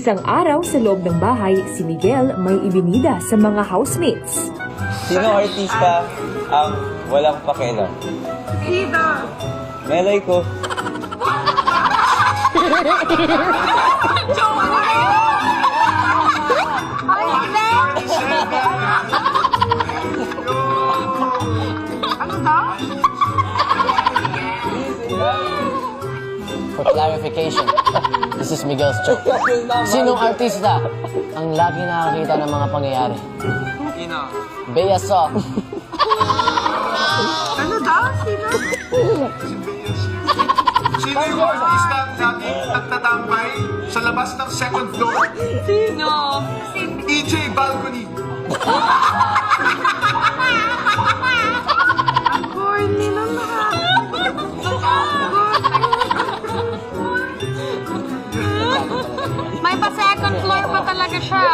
Isang araw sa loob ng bahay, si Miguel may ibinida sa mga housemates. Sino artista ang walang pakialam? Ida! Melay ko. Ano daw? For clarification, this is Miguel's joke. Sinong artista ang lagi nakakita ng mga pangyayari? Sino? Bea Saw. Ano daw? Sino? Sino yung artista ang laging nagtatambay sa labas ng second floor? Sino? EJ Balcony. Ang corny na May pa second floor pa talaga siya.